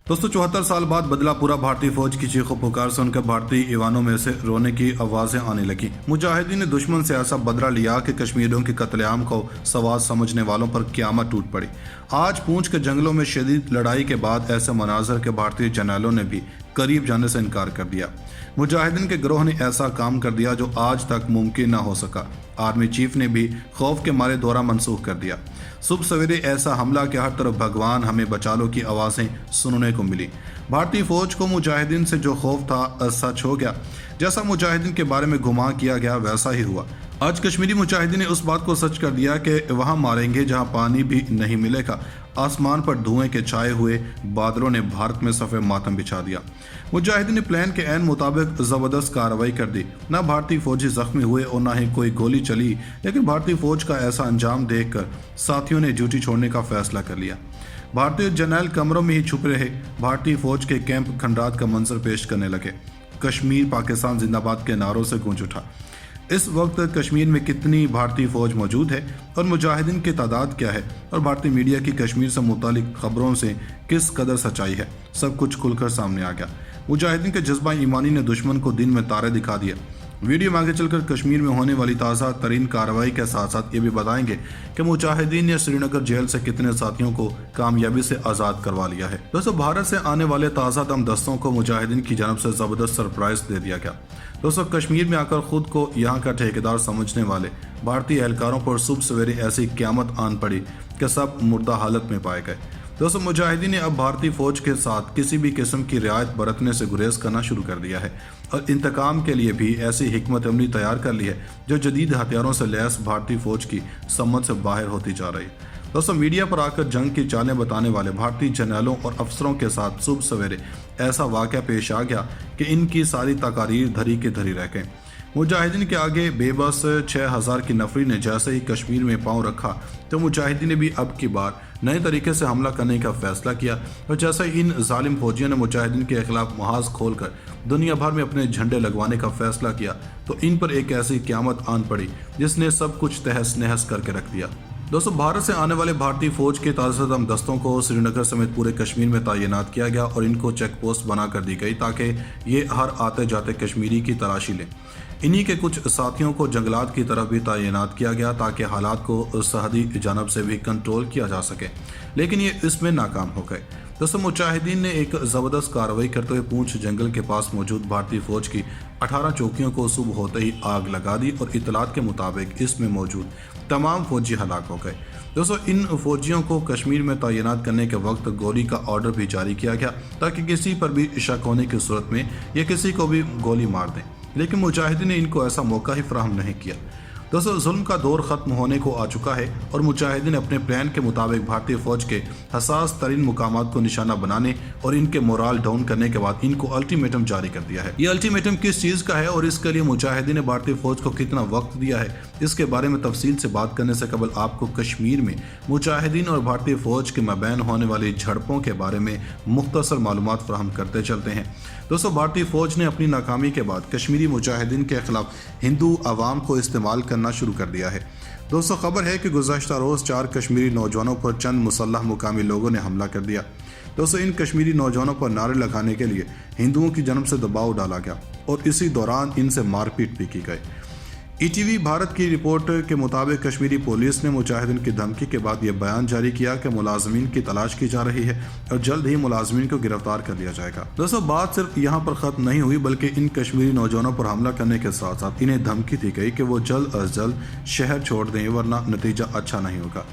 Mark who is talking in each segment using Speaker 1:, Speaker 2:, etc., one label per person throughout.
Speaker 1: दोस्तों 74 साल बाद बदला पूरा भारतीय फौज की चीखों पुकार सुनकर भारतीय ईवानों में से रोने की आवाजें आने लगी। मुजाहिदीन ने दुश्मन से ऐसा बदला लिया कि कश्मीरियों के कत्लेआम को सवाल समझने वालों पर क़यामत टूट पड़ी। आज पूंछ के जंगलों में शदीद लड़ाई के बाद ऐसे मनाजर के भारतीय जर्नैलों ने भी करीब जाने से इनकार कर दिया। मुजाहिदीन के गिरोह ने ऐसा काम कर दिया जो आज तक मुमकिन न हो सका। आर्मी चीफ ने भी खौफ के मारे दौरा मनसूख कर दिया। सुबह सवेरे ऐसा हमला कि हर तरफ भगवान हमें बचा लो की आवाज़ें सुनने को मिली। भारतीय फौज को मुजाहिदीन से जो खौफ था सच हो गया। जैसा मुजाहिदीन के बारे में गुमान किया गया वैसा ही हुआ। आज कश्मीरी मुजाहिदीन ने उस बात को सच कर दिया कि वहां मारेंगे जहां पानी भी नहीं मिलेगा। आसमान पर धुएं के छाए हुए बादलों ने भारत में सफ़ेद मातम बिछा दिया। मुजाहिदीन ने प्लान के ऐन मुताबिक ज़बरदस्त कार्रवाई कर दी। न भारतीय फौजी जख्मी हुए और न ही कोई गोली चली, लेकिन भारतीय फौज का ऐसा अंजाम देखकर साथियों ने ड्यूटी छोड़ने का फैसला कर लिया। भारतीय जर्नैल कमरों में ही छुप रहे। भारतीय फौज के कैंप खंडात का मंजर पेश करने लगे। कश्मीर पाकिस्तान जिंदाबाद के नारों से गूंज उठा। इस वक्त कश्मीर में कितनी भारतीय फौज मौजूद है और मुजाहिदीन की तादाद क्या है और भारतीय मीडिया की कश्मीर से मुतालिक खबरों से किस कदर सच्चाई है, सब कुछ खुलकर सामने आ गया। मुजाहिदीन के जज्बा ईमानी ने दुश्मन को दिन में तारे दिखा दिया। वीडियो में आगे चलकर कश्मीर में होने वाली ताज़ा तरीन कार्रवाई के साथ साथ ये भी बताएंगे कि मुजाहिदीन ने श्रीनगर जेल से कितने साथियों को कामयाबी से आज़ाद करवा लिया है। दोस्तों, भारत से आने वाले ताज़ा दम दस्तों को मुजाहिदीन की जानब से ज़बरदस्त सरप्राइज दे दिया गया। दोस्तों, कश्मीर में आकर खुद को यहाँ का ठेकेदार समझने वाले भारतीय एहलकारों पर सुबह सवेरे ऐसी क़यामत आन पड़ी कि सब मुर्दा हालत में पाए गए। दोस्तों, मुजाहिदीन ने अब भारतीय फौज के साथ किसी भी किस्म की रियायत बरतने से गुरेज करना शुरू कर दिया है और इंतकाम के लिए भी ऐसी हिकमत अमली तैयार कर ली है जो जदीद हथियारों से लैस भारतीय फौज की समझ से बाहर होती जा रही है। दोस्तों, मीडिया पर आकर जंग की चालें बताने वाले भारतीय जर्नैलों और अफसरों के साथ सुबह सवेरे ऐसा वाक़या पेश आ गया कि इनकी सारी तकारीर धरी के धरी रह गए। मुजाहिदीन के आगे बेबस 6000 की नफरी ने जैसे ही कश्मीर में पांव रखा तो मुजाहिदीन ने भी अब की बार नए तरीके से हमला करने का फैसला किया और जैसे ही इन जालिम फौजियों ने मुजाहिदीन के खिलाफ महाज खोलकर दुनिया भर में अपने झंडे लगवाने का फैसला किया तो इन पर एक ऐसी क़यामत आन पड़ी जिसने सब कुछ तहस नहस करके रख दिया। दोस्तों, भारत से आने वाले भारतीय फौज के ताज़ादम दस्तों को श्रीनगर समेत पूरे कश्मीर में तैनात किया गया और इनको चेक पोस्ट बना कर दी गई ताकि ये हर आते जाते कश्मीरी की तलाशी लें। इन्हीं के कुछ साथियों को जंगलात की तरफ भी तैनात किया गया ताकि हालात को सरहदी जानब से भी कंट्रोल किया जा सके, लेकिन ये इसमें नाकाम हो गए। दोस्तों, मुजाहिदीन ने एक ज़बरदस्त कार्रवाई करते हुए पूंछ जंगल के पास मौजूद भारतीय फौज की 18 चौकियों को सुबह होते ही आग लगा दी और इतलात के मुताबिक इसमें मौजूद तमाम फौजी हलाक हो गए। दोस्तों, इन फौजियों को कश्मीर में तैनात करने के वक्त गोली का ऑर्डर भी जारी किया गया ताकि किसी पर भी शक होने की सूरत में ये किसी को भी गोली मार दें, लेकिन मुजाहिदीन ने इनको ऐसा मौका ही फराहम नहीं किया। दोस्तों, जुल्म का दौर ख़त्म होने को आ चुका है और मुजाहिदीन अपने प्लान के मुताबिक भारतीय फौज के हसास तरीन मुकामात को निशाना बनाने और इनके मोराल डाउन करने के बाद इनको अल्टीमेटम जारी कर दिया है। ये अल्टीमेटम किस चीज़ का है और इसके लिए मुजाहिदीन ने भारतीय फौज को कितना वक्त दिया है, इसके बारे में तफसील से बात करने से कबल आपको कश्मीर में मुजाहिदीन और भारतीय फौज के मबैन होने वाली झड़पों के बारे में मुख्तसर मालूमात फराहम करते चलते हैं। दोस्तों, भारतीय फौज ने अपनी नाकामी के बाद कश्मीरी मुजाहिदीन के खिलाफ हिंदू अवाम को इस्तेमाल करना शुरू कर दिया है। दोस्तों, खबर है कि गुज़श्ता रोज़ 4 कश्मीरी नौजवानों पर चंद मुसल्लह मुकामी लोगों ने हमला कर दिया। दोस्तों, इन कश्मीरी नौजवानों पर नारे लगाने के लिए हिंदुओं की जानब से दबाव डाला गया और इसी दौरान इनसे मारपीट भी की गई। ईटीवी भारत की रिपोर्ट के मुताबिक कश्मीरी पुलिस ने मुजाहिदीन की धमकी के बाद यह बयान जारी किया कि मुलाजमीन की तलाश की जा रही है और जल्द ही मुलाजमीन को गिरफ्तार कर लिया जाएगा। दोस्तों, बात सिर्फ यहाँ पर ख़त्म नहीं हुई बल्कि इन कश्मीरी नौजवानों पर हमला करने के साथ साथ इन्हें धमकी दी गई कि वो जल्द अज जल्द शहर छोड़ दें वरना नतीजा अच्छा नहीं होगा।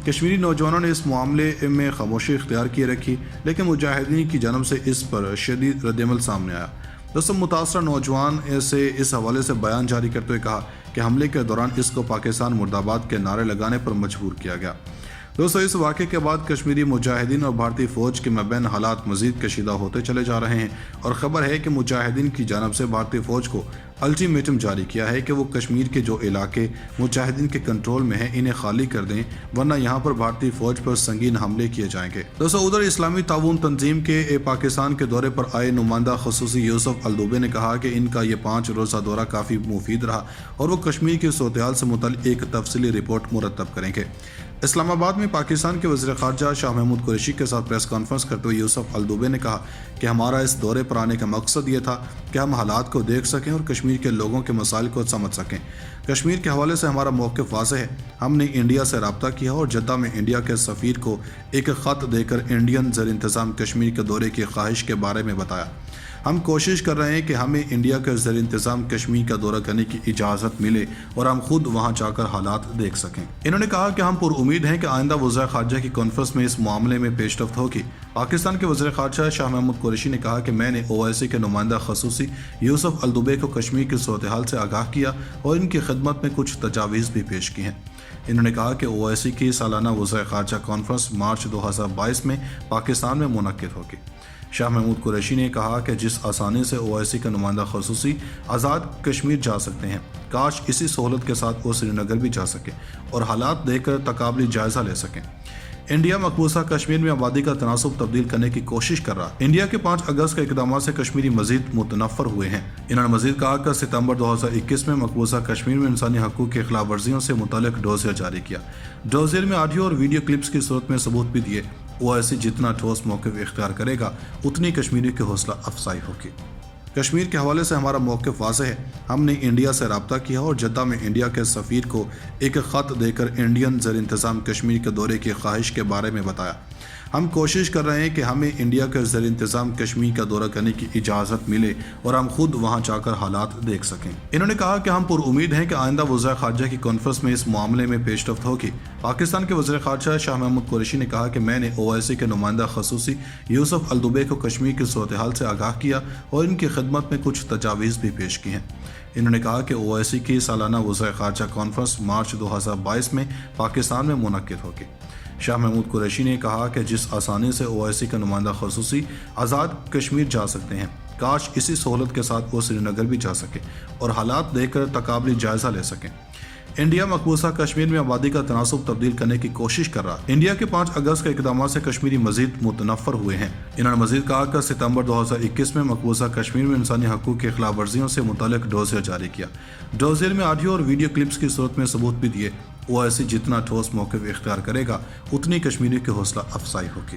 Speaker 1: कश्मीरी नौजवानों ने इस मामले में खामोशी इख्तियार किए रखी, लेकिन मुजाहिदीन की जानब से इस पर शदीद रद्दअमल सामने आया। दोस्तों, मुतासरा नौजवान से इस हवाले से बयान जारी करते हुए कहा कि हमले के दौरान इसको पाकिस्तान मुर्दाबाद के नारे लगाने पर मजबूर किया गया। दोस्तों, इस वाक़े के बाद कश्मीरी मुजाहिदीन और भारतीय फ़ौज के मबैन हालात मज़ीद कशीदा होते चले जा रहे हैं और ख़बर है कि मुजाहिदीन की जानब से भारतीय फ़ौज को الٹیمیٹم جاری کیا ہے کہ وہ کشمیر کے جو علاقے مجاہدین کے کنٹرول میں ہیں انہیں خالی کر دیں، ورنہ یہاں پر بھارتی فوج پر سنگین حملے کیے جائیں گے۔ دوستو، ادھر اسلامی تعاون تنظیم کے پاکستان کے دورے پر آئے نمائندہ خصوصی یوسف الدوبے نے کہا کہ ان کا یہ 5 روزہ دورہ کافی مفید رہا اور وہ کشمیر کی صورتحال سے متعلق ایک تفصیلی رپورٹ مرتب کریں گے۔ اسلام آباد میں پاکستان کے وزیر خارجہ شاہ محمود قریشی کے ساتھ پریس کانفرنس کرتے ہوئے یوسف الدوبے نے کہا کہ ہمارا اس دورے پر آنے کا مقصد یہ تھا کہ ہم حالات کو دیکھ سکیں اور کشمیر کے لوگوں کے مسائل کو سمجھ سکیں۔ کشمیر کے حوالے سے ہمارا موقف واضح ہے۔ ہم نے انڈیا سے رابطہ کیا اور جدہ میں انڈیا کے سفیر کو ایک خط دے کر انڈین زیر انتظام کشمیر کے دورے کی خواہش کے بارے میں بتایا۔ ہم کوشش کر رہے ہیں کہ ہمیں انڈیا کے زیر انتظام کشمیر کا دورہ کرنے کی اجازت ملے اور ہم خود وہاں جا کر حالات دیکھ سکیں۔ انہوں نے کہا کہ ہم پر امید ہیں کہ آئندہ وزراء خارجہ کی کانفرنس میں اس معاملے میں پیش رفت ہوگی۔ پاکستان کے وزیر خارجہ شاہ محمود قریشی نے کہا کہ میں نے OIC کے نمائندہ خصوصی یوسف الدوبے کو کشمیر کی صورتحال سے آگاہ کیا اور ان کی خدمت میں کچھ تجاویز بھی پیش کی ہیں۔ انہوں نے کہا کہ OIC کی سالانہ وزراء خارجہ کانفرنس مارچ 2022 میں پاکستان میں منعقد ہوگی۔ شاہ محمود قریشی نے کہا کہ جس آسانی سے OIC کا نمائندہ خصوصی آزاد کشمیر جا سکتے ہیں، کاش اسی سہولت کے ساتھ وہ سری نگر بھی جا سکے اور حالات دیکھ کر تقابلی جائزہ لے سکیں۔ انڈیا مقبوضہ کشمیر میں آبادی کا تناسب تبدیل کرنے کی کوشش کر رہا۔ انڈیا کے 5 اگست کے اقدامات سے کشمیری مزید متنفر ہوئے ہیں۔ انہوں نے مزید کہا کہ ستمبر 2021 میں مقبوضہ کشمیر میں انسانی حقوق کی خلاف ورزیوں سے متعلق ڈوزیر جاری کیا۔ ڈوزیر میں آڈیو اور ویڈیو کلپس کی صورت میں ثبوت بھی دیے۔ OIC جتنا ٹھوس موقف اختیار کرے گا اتنی کشمیری کی حوصلہ افزائی ہوگی۔ کشمیر کے حوالے سے ہمارا موقف واضح ہے۔ ہم نے انڈیا سے رابطہ کیا اور جدہ میں انڈیا کے سفیر کو ایک خط دے کر انڈین زیر انتظام کشمیر کے دورے کی خواہش کے بارے میں بتایا۔ ہم کوشش کر رہے ہیں کہ ہمیں انڈیا کے زیر انتظام کشمیر کا دورہ کرنے کی اجازت ملے اور ہم خود وہاں جا کر حالات دیکھ سکیں۔ انہوں نے کہا کہ ہم پر امید ہیں کہ آئندہ وزراء خارجہ کی کانفرنس میں اس معاملے میں پیش رفت ہوگی۔ پاکستان کے وزیر خارجہ شاہ محمود قریشی نے کہا کہ میں نے OIC کے نمائندہ خصوصی یوسف الدوبے کو کشمیر کی صورتحال سے آگاہ کیا اور ان کی خدمت میں کچھ تجاویز بھی پیش کی ہیں۔ انہوں نے کہا کہ OIC کی سالانہ وزراء خارجہ کانفرنس مارچ 2022 میں پاکستان میں منعقد ہوگی۔ شاہ محمود قریشی نے کہا کہ جس آسانی سے OIC کا نمائندہ خصوصی آزاد کشمیر جا سکتے ہیں، کاش اسی سہولت کے ساتھ وہ سری نگر بھی جا سکے اور حالات دیکھ کر تقابلی جائزہ لے سکیں۔ انڈیا مقبوضہ کشمیر میں آبادی کا تناسب تبدیل کرنے کی کوشش کر رہا۔ انڈیا کے 5 اگست کے اقدامات سے کشمیری مزید متنفر ہوئے ہیں۔ انہوں نے مزید کہا کہ ستمبر 2021 میں مقبوضہ کشمیر میں انسانی حقوق کی خلاف ورزیوں سے متعلق ڈوزیر جاری کیا۔ ڈوزیر میں آڈیو اور ویڈیو کلپس کی صورت میں ثبوت بھی دیے۔ OIC جتنا ٹھوس موقف اختیار کرے گا اتنی کشمیری کی حوصلہ افزائی ہوگی۔